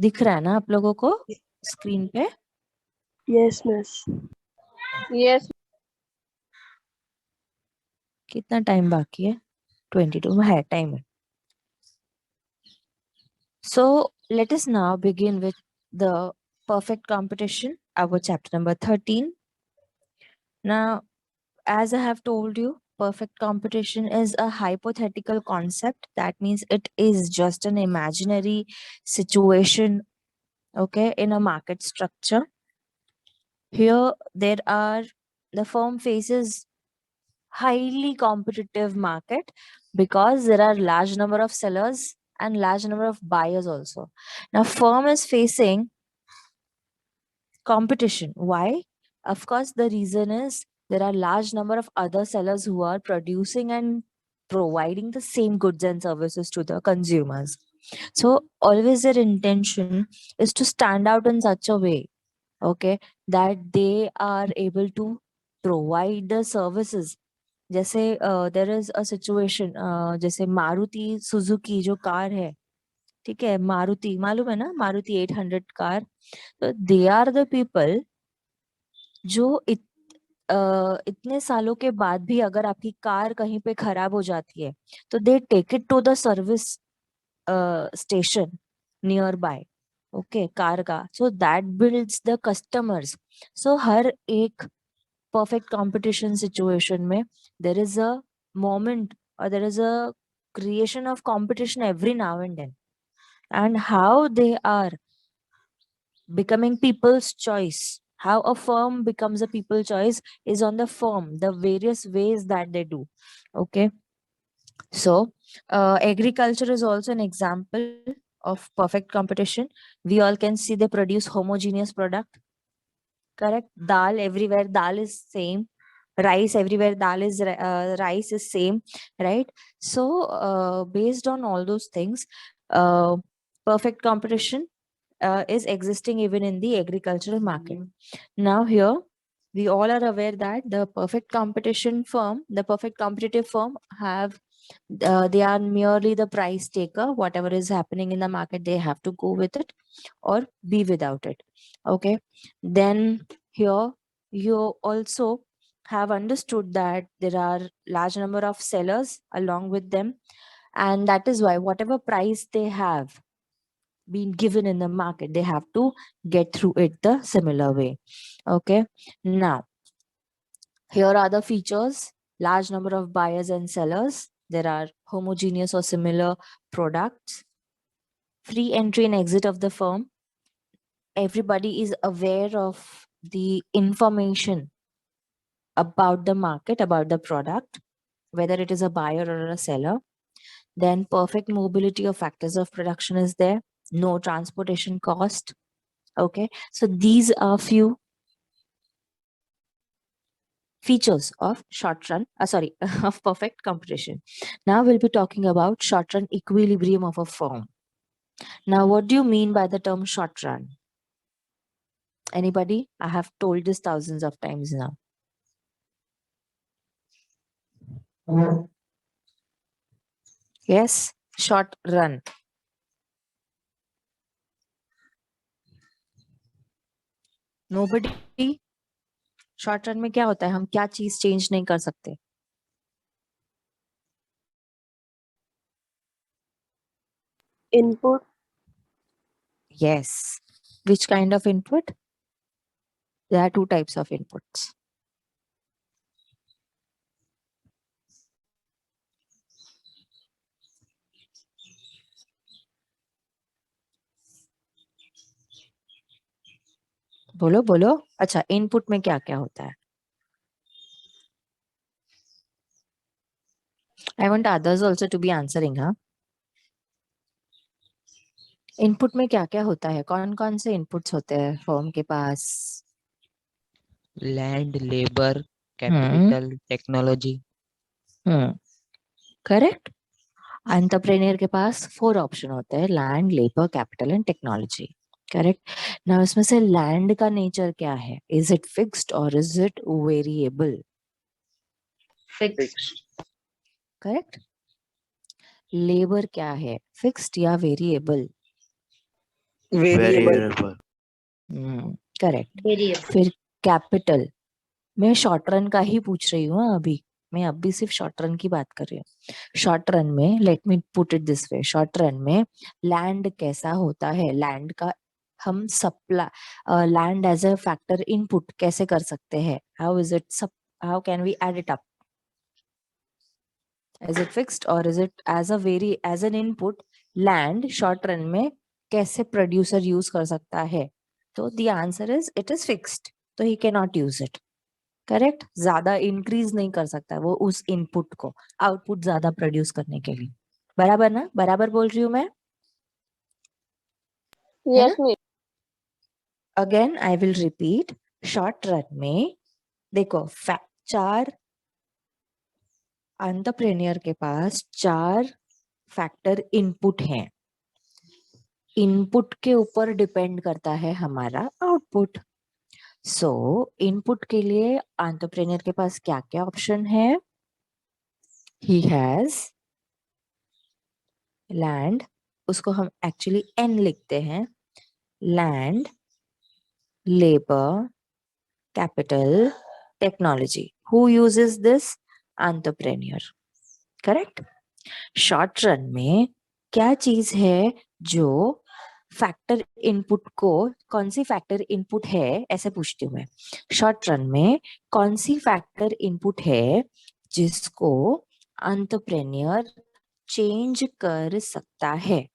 दिख रहा है ना आप लोगों को स्क्रीन पे? Yes miss. यस। कितना टाइम बाकी है? 22 में है टाइम है. So let us now begin with the perfect competition, our chapter number 13. Now, as I have told you, perfect competition is a hypothetical concept. That means it is just an imaginary situation, okay, in a market structure. Here, the firm faces highly competitive market because there are large number of sellers and large number of buyers also. Now, firm is facing competition. Why? Of course, the reason is there are large number of other sellers who are producing and providing the same goods and services to the consumers. So always their intention is to stand out in such a way, okay, that they are able to provide the services. जैसे there is a situation, जैसे Maruti Suzuki जो car है, ठीक है, मारुति मालूम है ना, Maruti 800 car. तो दे आर द पीपल जो इतने सालों के बाद भी अगर आपकी कार कहीं पे खराब हो जाती है तो they take it to the service station nearby, okay, car का. So that builds the customers. So हर एक परफेक्ट कंपटीशन सिचुएशन में देर इज अ मोमेंट और there is a creation of competition every now and then, and how they are becoming people's choice, how a firm becomes a people choice is on the firm, the various ways that they do, okay. So agriculture is also an example of perfect competition. We all can see they produce homogeneous product, correct. Dal everywhere, dal is same. Rice everywhere, dal is rice is same, right? So based on all those things, perfect competition is existing even in the agricultural market. Now here we all are aware that the perfect competition firm, the perfect competitive firm have they are merely the price taker. Whatever is happening in the market, they have to go with it or be without it, okay. Then here you also have understood that there are large number of sellers along with them, and that is why whatever price they have been given in the market, they have to get through it the similar way, okay. Now here are the features: large number of buyers and sellers, there are homogeneous or similar products, free entry and exit of the firm, everybody is aware of the information about the market, about the product, whether it is a buyer or a seller. Then perfect mobility of factors of production is there, no transportation cost, okay. So these are few features of short run, sorry, of perfect competition. Now we'll be talking about short run equilibrium of a firm. Now, what do you mean by the term short run? Anybody? I have told this thousands of times now. Yes, short run. Nobody? Short run में क्या होता है, हम क्या चीज change नहीं कर सकते? Input. Yes. Which kind of input? There are two types of inputs. बोलो बोलो. अच्छा, इनपुट में क्या क्या होता है? I want others also to be answering, हाँ? इनपुट में क्या क्या होता है? कौन कौन से इनपुट्स होते हैं फर्म के पास? Land, labour, capital, technology. Correct. Entrepreneur के पास 4 ऑप्शन होते हैं: land, labour, capital and technology, correct. ना इसमें से लैंड का नेचर क्या है? इज इट फिक्स्ड और is it variable? Fixed. Variable. Correct. Variable. फिर कैपिटल, मैं शॉर्ट रन का ही पूछ रही हूँ अभी, मैं अभी सिर्फ शॉर्ट रन की बात कर रही हूँ। शॉर्ट रन में let me put it this way, short run में लैंड कैसा होता है, लैंड का हम supply land as a factor input कैसे कर सकते हैं, how is it how can we add it up, is it fixed और is it as an input, land short run में कैसे प्रोड्यूसर यूज कर सकता है, तो the answer is it is fixed, तो he can not use it. Correct, ज्यादा increase नहीं कर सकता वो उस इनपुट को आउटपुट ज्यादा प्रोड्यूस करने के लिए। बराबर ना, बराबर बोल रही हूँ मैं, है Yes, ना? miss. Again I will repeat, short run में देखो चार एंटरप्रेन्योर के पास 4 फैक्टर इनपुट हैं, इनपुट के ऊपर डिपेंड करता है हमारा आउटपुट। सो इनपुट के लिए एंटरप्रेन्योर के पास क्या क्या ऑप्शन है, ही हैज लैंड, उसको हम एक्चुअली एन लिखते हैं, land, labour, capital, technology. Who uses this, entrepreneur. Correct. Short run में क्या चीज है जो फैक्टर इनपुट को, कौन सी फैक्टर इनपुट है ऐसे पूछती हूँ मैं, शॉर्ट रन में कौन सी फैक्टर इनपुट है जिसको एंटरप्रेन्योर चेंज कर सकता है।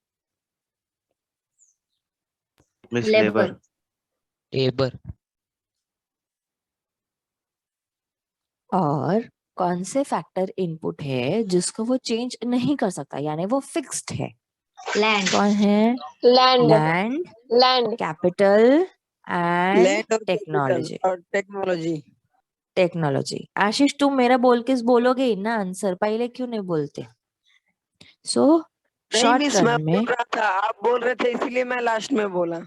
Miss labour. लेबर। लेबर। और कौन से फैक्टर इनपुट है जिसको वो चेंज नहीं कर सकता, यानी वो फिक्स्ड है। लैंड। कौन है, Land. Land, Land. Capital and land और कैपिटल टेक्नोलॉजी। और टेक्नोलॉजी। टेक्नोलॉजी। आशीष तुम मेरा बोल के बोलोगे ही ना आंसर, पहले क्यों नहीं बोलते। सो नहीं शॉर्ट मिस, रन मैं में, बोल रहा था, आप बोल रहे थे इसीलिए मैं लास्ट में बोला।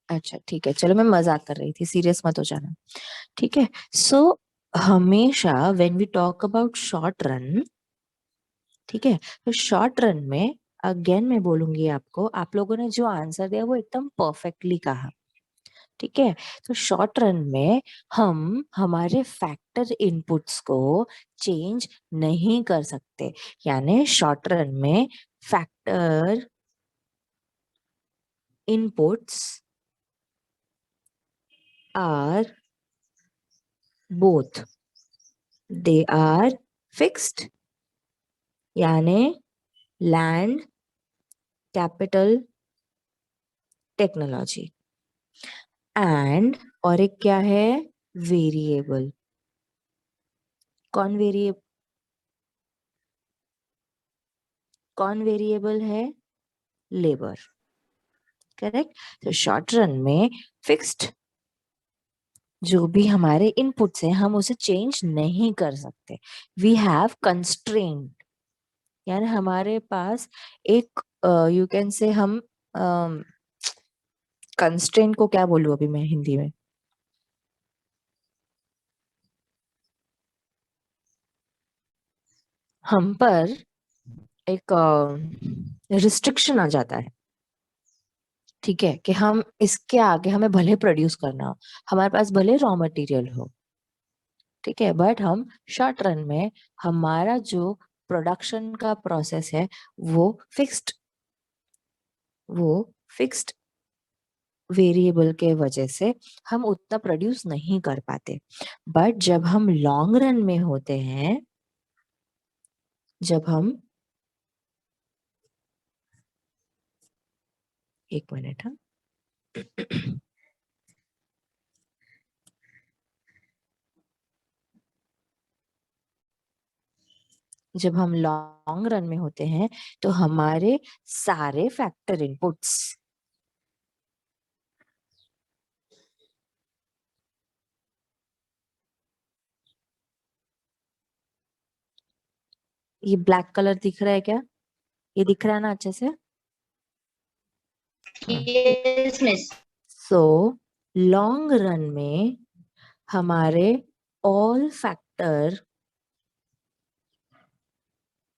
अच्छा ठीक है, चलो मैं मजाक कर रही थी, सीरियस मत हो जाना, ठीक है। सो हमेशा when we talk about short run, ठीक है, तो शॉर्ट रन में अगेन मैं बोलूंगी आपको, आप लोगों ने जो आंसर दिया वो एकदम परफेक्टली कहा, ठीक है। तो शॉर्ट रन में हम हमारे फैक्टर इनपुट्स को चेंज नहीं कर सकते, यानी शॉर्ट रन में factor inputs are both, they are fixed, यानी लैंड, कैपिटल, टेक्नोलॉजी, एंड और एक क्या है, वेरिएबल। कौन वेरिएबल, कौन वेरिएबल है, लेबर। करेक्ट। तो शॉर्ट रन में फिक्स्ड जो भी हमारे इनपुट्स हैं हम उसे चेंज नहीं कर सकते, वी हैव कंस्ट्रेंट, यानी हमारे पास एक यू कैन से, हम कंस्ट्रेंट को क्या बोलूं अभी मैं हिंदी में, हम पर एक रिस्ट्रिक्शन आ जाता है, ठीक है, कि हम इसके आगे हमें भले प्रोड्यूस करना हो, हमारे पास भले रॉ मटेरियल हो, ठीक है, बट हम शॉर्ट रन में हमारा जो प्रोडक्शन का प्रोसेस है वो फिक्स्ड, वो फिक्स्ड वेरिएबल के वजह से हम उतना प्रोड्यूस नहीं कर पाते। बट जब हम लॉन्ग रन में होते हैं, जब हम, एक मिनट, हाँ, जब हम लॉन्ग रन में होते हैं तो हमारे सारे फैक्टर इनपुट्स, ये ब्लैक कलर दिख रहा है क्या, ये दिख रहा है ना अच्छे से। Yes miss. So long run में हमारे all factor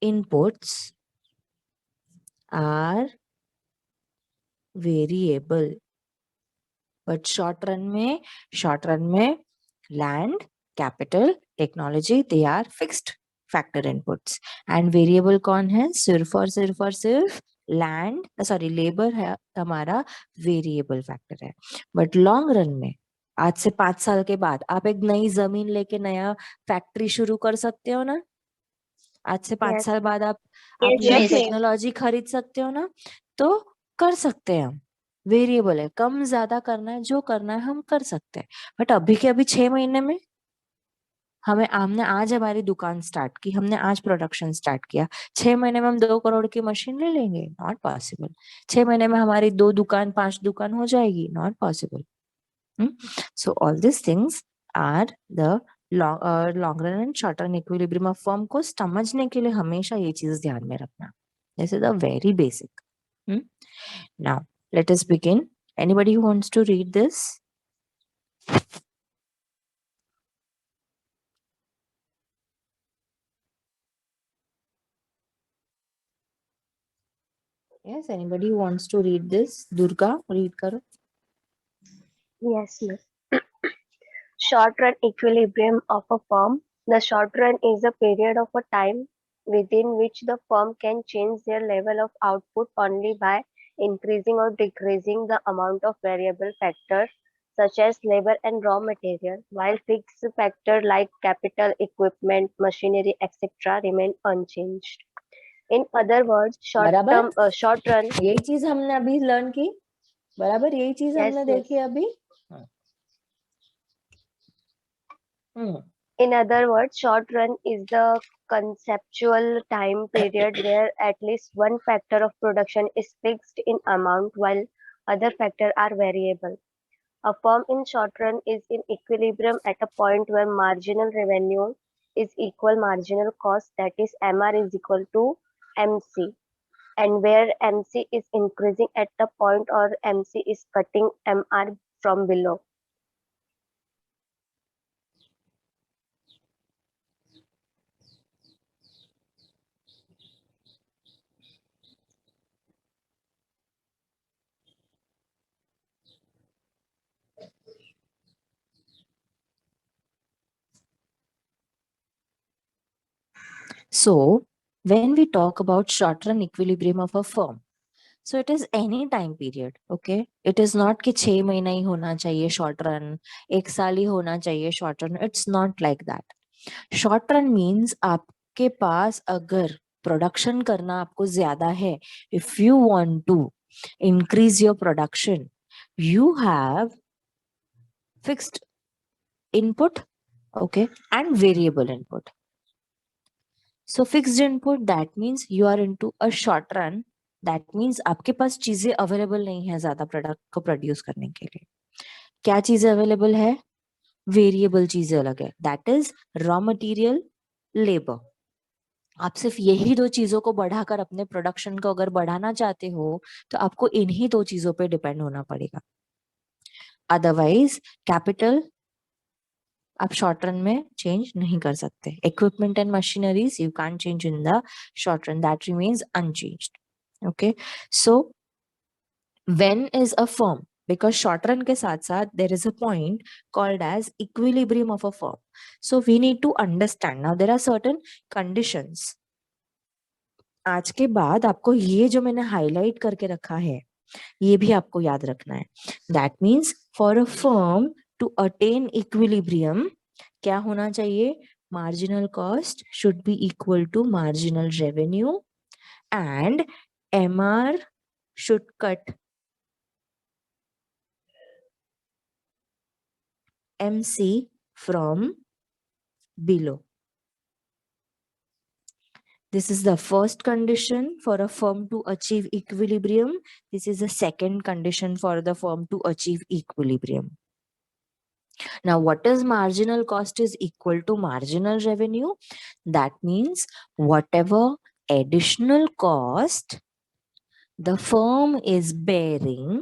inputs are variable, but short run में land, capital, technology, they are fixed factor inputs, and variable कौन है? सिर्फ लैंड, सॉरी लेबर है हमारा वेरिएबल फैक्टर है। बट लॉन्ग रन में आज से 5 साल के बाद आप एक नई जमीन लेके नया फैक्ट्री शुरू कर सकते हो ना? आज से 5 Yes. साल बाद आप Yes, नई yes. टेक्नोलॉजी खरीद सकते हो ना? तो कर सकते हैं हम। वेरिएबल है, कम ज्यादा करना है, जो करना है हम कर सकते हैं। बट अभी के अभी 6 महीने में हमने आज हमारी दुकान स्टार्ट की, हमने आज प्रोडक्शन स्टार्ट किया, 6 महीने में हम 2 करोड़ की मशीन ले लेंगे? Not possible. 6 महीने में हमारी 2 दुकान 5 दुकान हो जाएगी? Not possible. So all this things are the long run and short run equilibrium of firm को समझने के लिए हमेशा ये चीज ध्यान में रखना। This is the very basic. Now let us begin. Anybody who wants to read this? Yes, anybody who wants to read this? Durga, read karo. Yes, miss. Short run equilibrium of a firm. The short run is a period of a time within which the firm can change their level of output only by increasing or decreasing the amount of variable factors such as labor and raw material, while fixed factors like capital, equipment, machinery, etc. remain unchanged. In other words, बराबर? short run. यही चीज हमने अभी learn की, बराबर यही चीज Yes, हमने yes. देखी अभी। In other words, short run is the conceptual time period where at least one factor of production is fixed in amount while other factors are variable. A firm in short run is in equilibrium at a point where marginal revenue is equal marginal cost, that is MR is equal to MC, and where MC is increasing at the point or MC is cutting MR from below. So when we talk about short run equilibrium of a firm, so it is any time period, okay? It is not कि 6 महीना ही होना चाहिए short run, 1 साल ही होना चाहिए short run. It's not like that. Short run means आपके पास अगर production करना आपको ज्यादा है, if you want to increase your production, you have fixed input, okay, and variable input. So fixed input, that means you are into a short run. That means आपके पास चीजें available नहीं है ज्यादा प्रोडक्ट को प्रोड्यूस करने के लिए। क्या चीजें अवेलेबल है? वेरिएबल चीजें अलग है, that is raw material, labour. आप सिर्फ यही 2 चीजों को बढ़ाकर अपने प्रोडक्शन को अगर बढ़ाना चाहते हो तो आपको इन्हीं 2 चीजों पे डिपेंड होना पड़ेगा। अदरवाइज कैपिटल आप शॉर्ट रन में चेंज नहीं कर सकते। Equipment and machineries you can change in the short run, that remains unchanged. Okay, so when is a firm, because short run के साथ साथ there is a point called as equilibrium of a firm. So we need to understand, now there are certain conditions. आज के बाद आपको ये जो मैंने हाईलाइट करके रखा है ये भी आपको याद रखना है। That means for a firm to attain equilibrium क्या होना चाहिए? Marginal cost should be equal to marginal revenue and MR should cut MC from below. This is the first condition for a firm to achieve equilibrium. This is the second condition for the firm to achieve equilibrium. Now, what is marginal cost is equal to marginal revenue? That means whatever additional cost the firm is bearing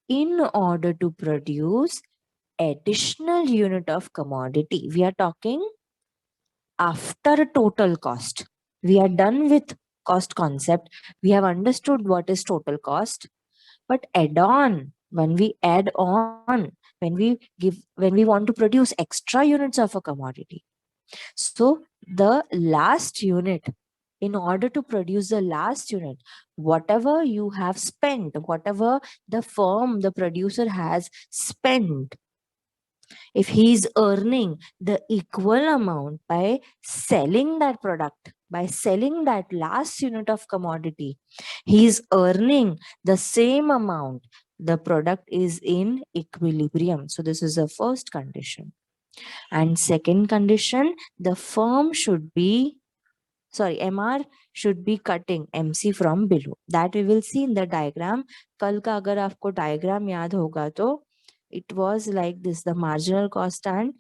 in order to produce additional unit of commodity. We are talking after total cost. We are done with cost concept. We have understood what is total cost. but add on, when we add on, when we want to produce extra units of a commodity. So the last unit, in order to produce the last unit, whatever you have spent, whatever the firm, the producer has spent, if he is earning the equal amount by selling that product, by selling that last unit of commodity, he is earning the same amount. The product is in equilibrium. So this is the first condition. And second condition, the firm should be, MR should be cutting MC from below. That we will see in the diagram. कल का अगर आपको diagram याद होगा तो it was like this, the marginal cost, and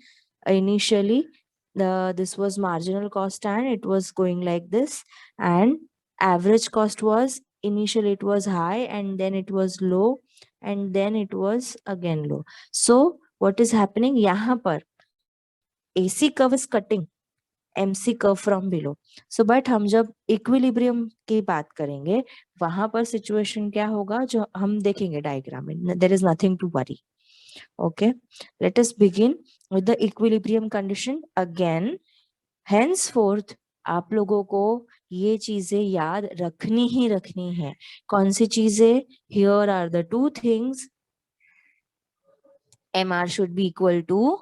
initially this was marginal cost and it was going like this, and average cost was, initially it was high and then it was low and then it was again low. So what is happening यहाँ पर, AC curve is cutting MC curve from below. So but हम जब equilibrium की बात करेंगे वहां पर situation क्या होगा जो हम देखेंगे diagram में. There is nothing to worry. Okay, let us begin with the equilibrium condition again. Henceforth आप लोगों को ये चीजें याद रखनी ही रखनी है. कौन सी चीजें? Here are the two things. MR should be equal to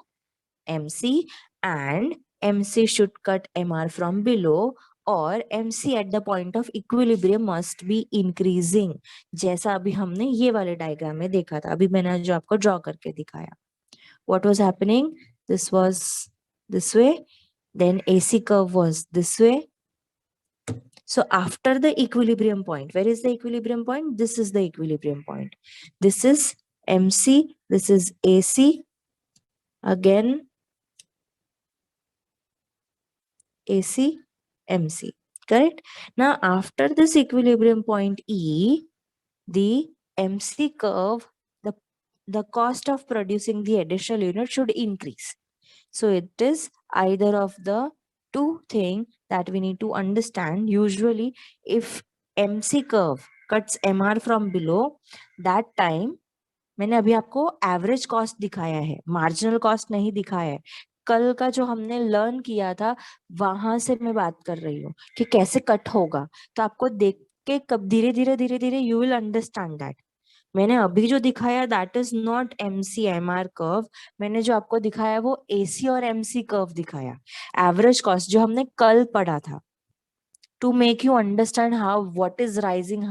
MC and MC should cut MR from below, और MC at the point of equilibrium must be increasing. जैसा अभी हमने ये वाले डायग्राम में देखा था, अभी मैंने जो आपको ड्रॉ करके दिखाया. What was happening? This was this way, then AC curve was this way. So after the equilibrium point, where is the equilibrium point? This is the equilibrium point. This is MC, this is AC, again AC, MC, correct? Now after this equilibrium point E, the MC curve, the cost of producing the additional unit should increase. So it is either of the two things that we need to understand. Usually if MC curve cuts MR from below, that time, मैंने अभी आपको average cost दिखाया है, marginal cost नहीं दिखाया है. कल का जो हमने लर्न किया था वहां से मैं बात कर रही हूँ कि कैसे कट होगा. तो आपको देख के कब धीरे धीरे यू विल अंडरस्टैंड दैट. मैंने अभी जो दिखाया that is not MC MR curve. मैंने जो आपको दिखाया वो AC और MC कर्व दिखाया. एवरेज कॉस्ट जो हमने कल पढ़ा था, to make you understand how what is rising,